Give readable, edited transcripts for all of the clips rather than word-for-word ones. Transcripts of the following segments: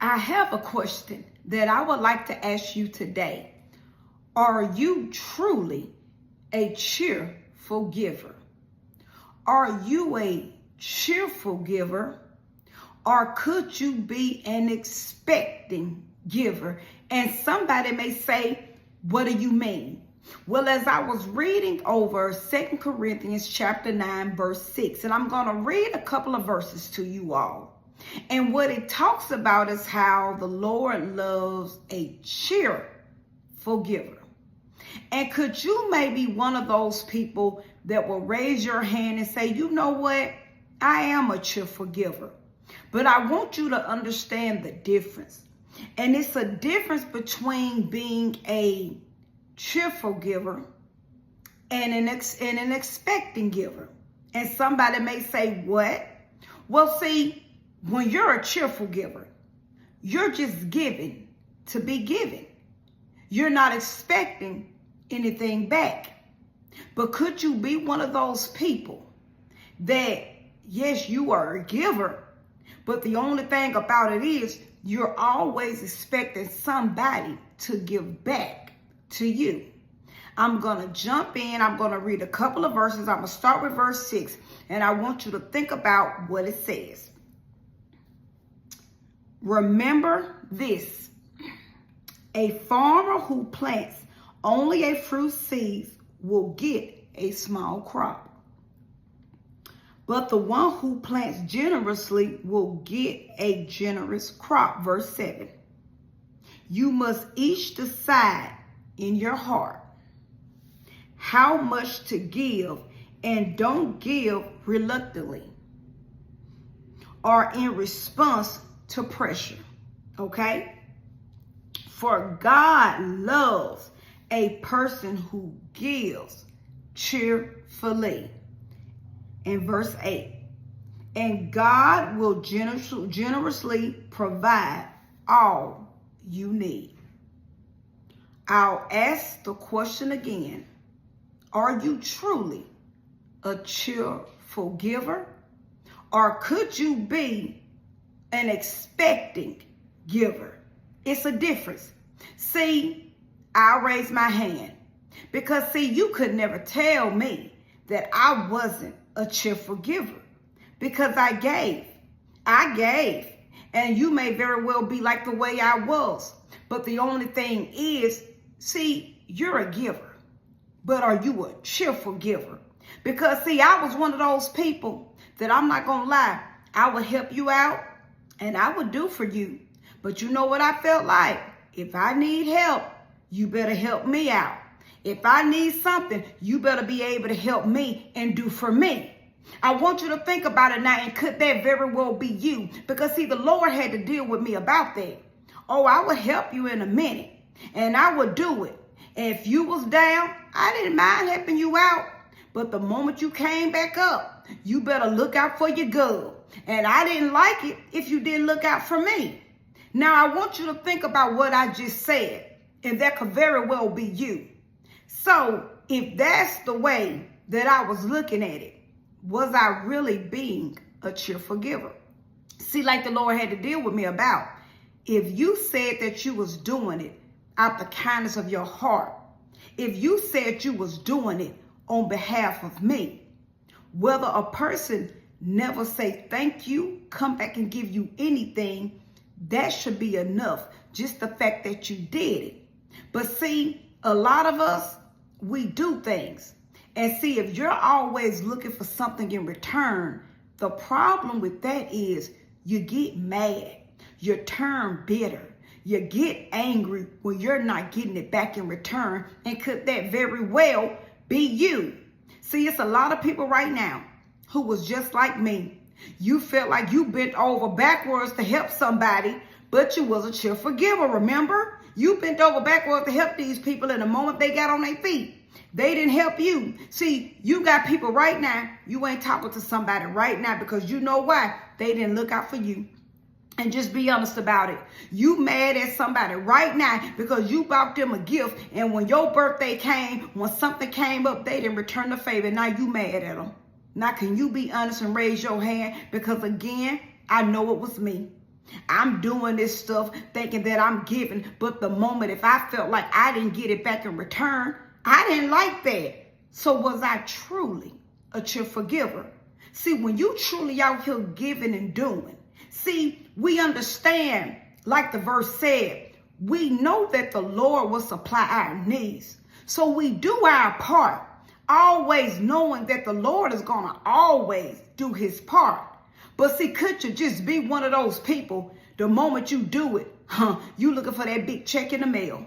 I have a question that I would like to ask you today. Are you truly a cheerful giver? Are you a cheerful giver? Or could you be an expecting giver? And somebody may say, what do you mean? Well, as I was reading over 2 Corinthians chapter 9, verse 6, and I'm going to read a couple of verses to you all. And what it talks about is how the Lord loves a cheerful giver. And could you maybe one of those people that will raise your hand and say, you know what? I am a cheerful giver. But I want you to understand the difference. And it's a difference between being a cheerful giver and an expecting giver. And somebody may say, what? Well, see, when you're a cheerful giver, you're just giving to be given. You're not expecting anything back. But could you be one of those people that, yes, you are a giver, but the only thing about it is you're always expecting somebody to give back to you? I'm going to jump in. I'm going to read a couple of verses. I'm going to start with verse 6, and I want you to think about what it says. Remember this: a farmer who plants only a fruit seed will get a small crop. But the one who plants generously will get a generous crop. Verse 7. You must each decide in your heart how much to give, and don't give reluctantly or in response to pressure. Okay? For God loves a person who gives cheerfully. In verse 8, and God will generously provide all you need. I'll ask the question again. Are you truly a cheerful giver? Or could you be an expecting giver? It's a difference. See, I'll raise my hand because, see, you could never tell me that I wasn't a cheerful giver, because I gave, and you may very well be like the way I was. But the only thing is, see, you're a giver, but are you a cheerful giver? Because, see, I was one of those people that, I'm not gonna lie, I would help you out and I would do for you. But you know what I felt like? If I need help, you better help me out. If I need something, you better be able to help me and do for me. I want you to think about it now, and could that very well be you? Because, see, the Lord had to deal with me about that. Oh, I would help you in a minute, and I would do it. And if you was down, I didn't mind helping you out. But the moment you came back up, you better look out for your good. And I didn't like it if you didn't look out for me. Now, I want you to think about what I just said, and that could very well be you. So if that's the way that I was looking at it, was I really being a cheerful giver? See, like the Lord had to deal with me about, if you said that you was doing it out the kindness of your heart, if you said you was doing it on behalf of me, whether a person never say thank you, come back and give you anything, that should be enough. Just the fact that you did it. But see, a lot of us, we do things. And see, if you're always looking for something in return, the problem with that is you get mad, you turn bitter, you get angry when you're not getting it back in return. And could that very well be you? See, it's a lot of people right now who was just like me. You felt like you bent over backwards to help somebody, but you was a cheerful giver, remember? You bent over backwards to help these people, and the moment they got on their feet, they didn't help you. See, you got people right now, you ain't talking to somebody right now because you know why? They didn't look out for you. And just be honest about it. You mad at somebody right now because you bought them a gift, and when your birthday came, when something came up, they didn't return the favor. Now you mad at them. Now can you be honest and raise your hand? Because again, I know it was me. I'm doing this stuff thinking that I'm giving, but the moment if I felt like I didn't get it back in return, I didn't like that. So was I truly a cheerful giver? See, when you truly out here giving and doing, see, we understand, like the verse said, we know that the Lord will supply our needs. So we do our part, always knowing that the Lord is going to always do his part. But see, could you just be one of those people, the moment you do it, you looking for that big check in the mail.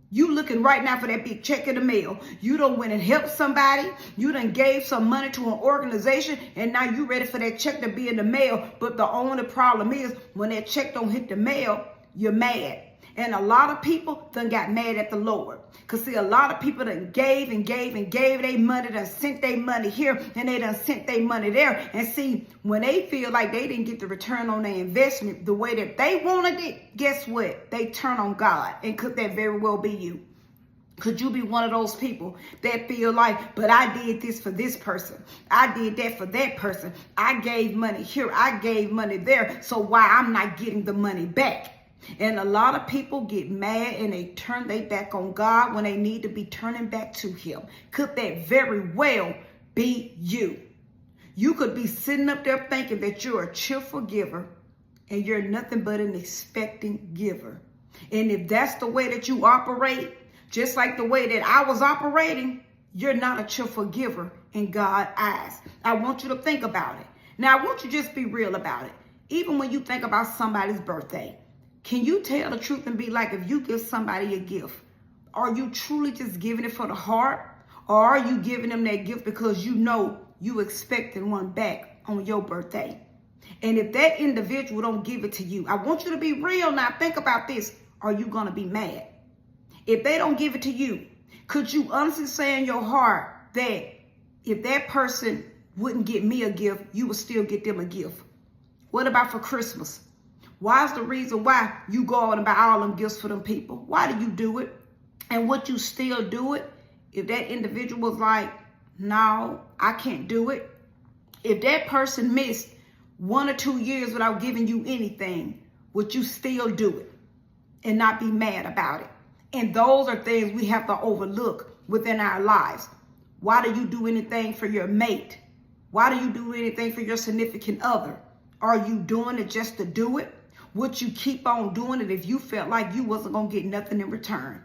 You looking right now for that big check in the mail. You done went and helped somebody. You done gave some money to an organization, and now you ready for that check to be in the mail. But the only problem is when that check don't hit the mail, you're mad. And a lot of people done got mad at the Lord. Because see, a lot of people done gave and gave and gave their money, done sent their money here, and they done sent their money there. And see, when they feel like they didn't get the return on their investment the way that they wanted it, guess what? They turn on God. And could that very well be you? Could you be one of those people that feel like, but I did this for this person. I did that for that person. I gave money here. I gave money there. So why I'm not getting the money back? And a lot of people get mad and they turn their back on God when they need to be turning back to him. Could that very well be you? You could be sitting up there thinking that you're a cheerful giver and you're nothing but an expecting giver. And if that's the way that you operate, just like the way that I was operating, you're not a cheerful giver in God's eyes. I want you to think about it. Now, I want you to just be real about it. Even when you think about somebody's birthday, can you tell the truth and be like, if you give somebody a gift, are you truly just giving it for the heart? Or are you giving them that gift because you know you expecting one back on your birthday? And if that individual don't give it to you, I want you to be real now. Think about this. Are you going to be mad? If they don't give it to you, could you honestly say in your heart that if that person wouldn't get me a gift, you would still get them a gift? What about for Christmas? Why is the reason why you go out and buy all them gifts for them people? Why do you do it? And would you still do it if that individual was like, no, I can't do it? If that person missed 1 or 2 years without giving you anything, would you still do it and not be mad about it? And those are things we have to overlook within our lives. Why do you do anything for your mate? Why do you do anything for your significant other? Are you doing it just to do it? Would you keep on doing it if you felt like you wasn't going to get nothing in return?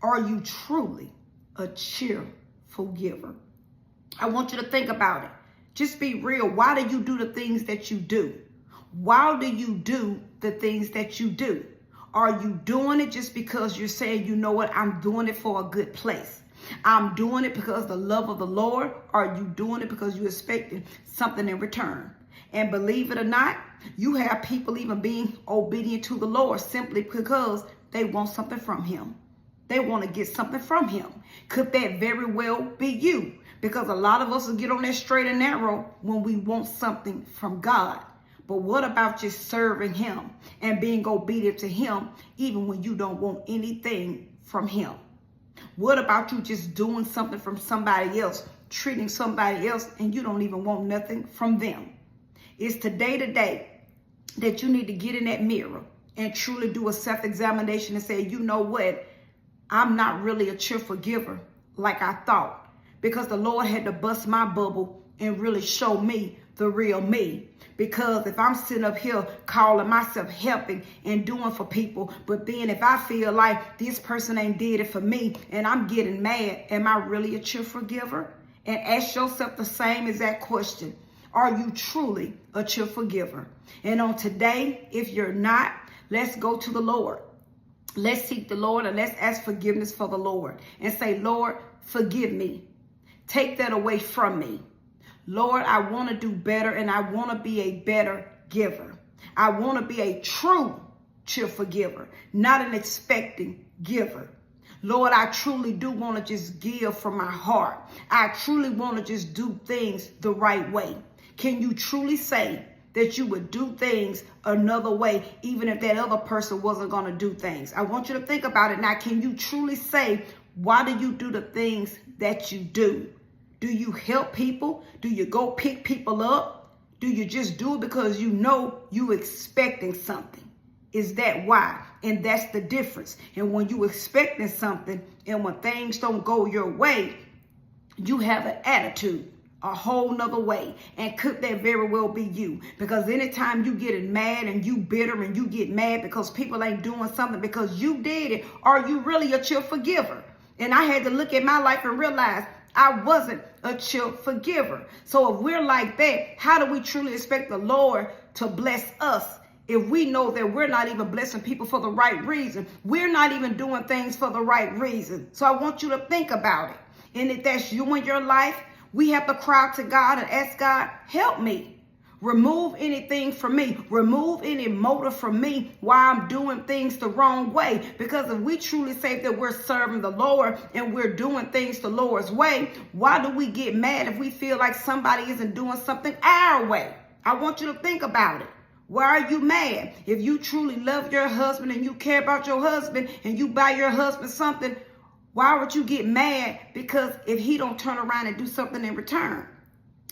Are you truly a cheerful giver? I want you to think about it. Just be real. Why do you do the things that you do? Why do you do the things that you do? Are you doing it just because you're saying, you know what, I'm doing it for a good place? I'm doing it because of the love of the Lord. Or are you doing it because you're expecting something in return? And believe it or not, you have people even being obedient to the Lord simply because they want something from him. They want to get something from him. Could that very well be you? Because a lot of us will get on that straight and narrow when we want something from God. But what about just serving him and being obedient to him even when you don't want anything from him? What about you just doing something from somebody else, treating somebody else, and you don't even want nothing from them? It's today that you need to get in that mirror and truly do a self-examination and say, you know what? I'm not really a cheerful giver like I thought, because the Lord had to bust my bubble and really show me the real me. Because if I'm sitting up here calling myself helping and doing for people, but then if I feel like this person ain't did it for me and I'm getting mad, am I really a cheerful giver? And ask yourself the same exact question. Are you truly a cheerful giver? And on today, if you're not, let's go to the Lord. Let's seek the Lord and let's ask forgiveness for the Lord and say, Lord, forgive me. Take that away from me. Lord, I want to do better and I want to be a better giver. I want to be a true cheerful giver, not an expecting giver. Lord, I truly do want to just give from my heart. I truly want to just do things the right way. Can you truly say that you would do things another way, even if that other person wasn't going to do things? I want you to think about it now. Can you truly say, why do you do the things that you do? Do you help people? Do you go pick people up? Do you just do it because you know you expecting something? Is that why? And that's the difference. And when you expecting something and when things don't go your way, you have an attitude a whole nother way. And could that very well be you? Because anytime you getting mad and you bitter and you get mad because people ain't doing something because you did it, are you really a cheerful giver? And I had to look at my life and realize I wasn't a cheerful giver. So if we're like that, how do we truly expect the Lord to bless us if we know that we're not even blessing people for the right reason? We're not even doing things for the right reason. So I want you to think about it. And if that's you in your life, we have to cry out to God and ask God, help me. Remove anything from me. Remove any motive from me why I'm doing things the wrong way. Because if we truly say that we're serving the Lord and we're doing things the Lord's way, why do we get mad if we feel like somebody isn't doing something our way? I want you to think about it. Why are you mad? If you truly love your husband and you care about your husband and you buy your husband something, why would you get mad because if he don't turn around and do something in return?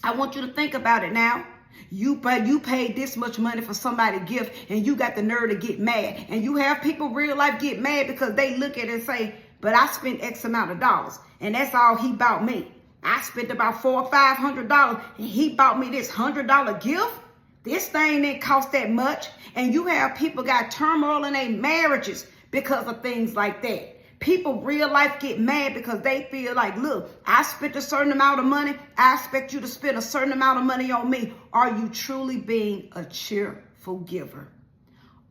I want you to think about it now. You paid this much money for somebody's gift and you got the nerve to get mad. And you have people real life get mad because they look at it and say, but I spent X amount of dollars and that's all he bought me. I spent about $400 or $500 and he bought me this $100 gift. This thing didn't cost that much. And you have people got turmoil in their marriages because of things like that. People real life get mad because they feel like, look, I spent a certain amount of money. I expect you to spend a certain amount of money on me. Are you truly being a cheerful giver?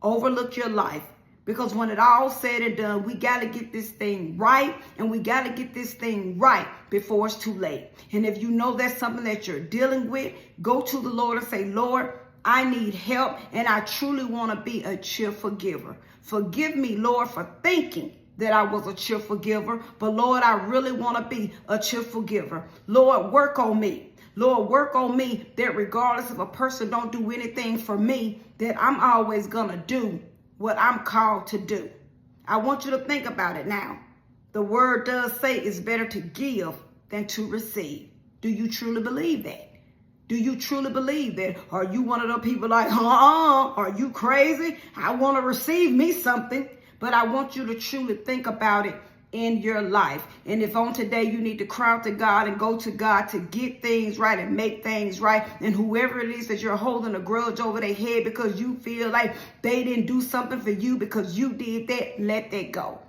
Overlook your life, because when it all said and done, we got to get this thing right, and we got to get this thing right before it's too late. And if you know that's something that you're dealing with, go to the Lord and say, Lord, I need help, and I truly want to be a cheerful giver. Forgive me, Lord, for thinking that I was a cheerful giver, but Lord, I really want to be a cheerful giver. Lord, work on me. Lord, work on me that regardless if a person don't do anything for me, that I'm always going to do what I'm called to do. I want you to think about it now. The word does say it's better to give than to receive. Do you truly believe that? Do you truly believe that? Are you one of the people like, are you crazy? I want to receive me something. But I want you to truly think about it in your life. And if on today you need to cry out to God and go to God to get things right and make things right, and whoever it is that you're holding a grudge over their head because you feel like they didn't do something for you because you did that, let that go.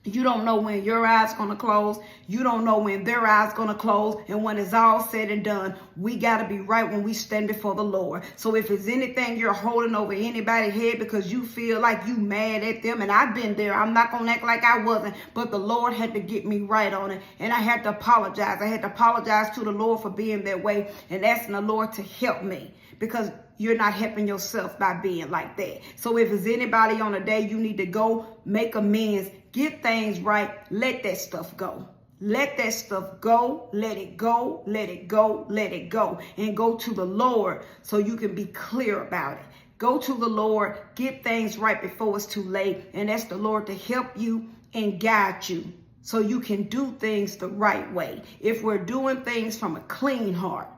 You don't know when your eyes going to close. You don't know when their eyes going to close. And when it's all said and done, we got to be right when we stand before the Lord. So if it's anything you're holding over anybody's head because you feel like you mad at them, and I've been there, I'm not going to act like I wasn't, but the Lord had to get me right on it. And I had to apologize. I had to apologize to the Lord for being that way and asking the Lord to help me, because you're not helping yourself by being like that. So if it's anybody on a day you need to go make amends, get things right, let that stuff go. Let that stuff go. Let it go. Let it go. Let it go. And go to the Lord so you can be clear about it. Go to the Lord, get things right before it's too late, and ask the Lord to help you and guide you so you can do things the right way. If we're doing things from a clean heart,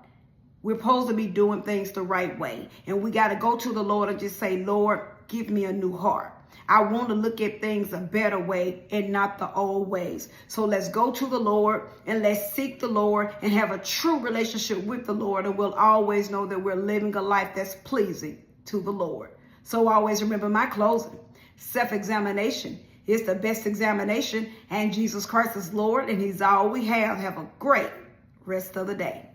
we're supposed to be doing things the right way. And we got to go to the Lord and just say, Lord, give me a new heart. I want to look at things a better way and not the old ways. So let's go to the Lord and let's seek the Lord and have a true relationship with the Lord. And we'll always know that we're living a life that's pleasing to the Lord. So always remember my closing. Self-examination is the best examination. And Jesus Christ is Lord, and he's all we have. Have a great rest of the day.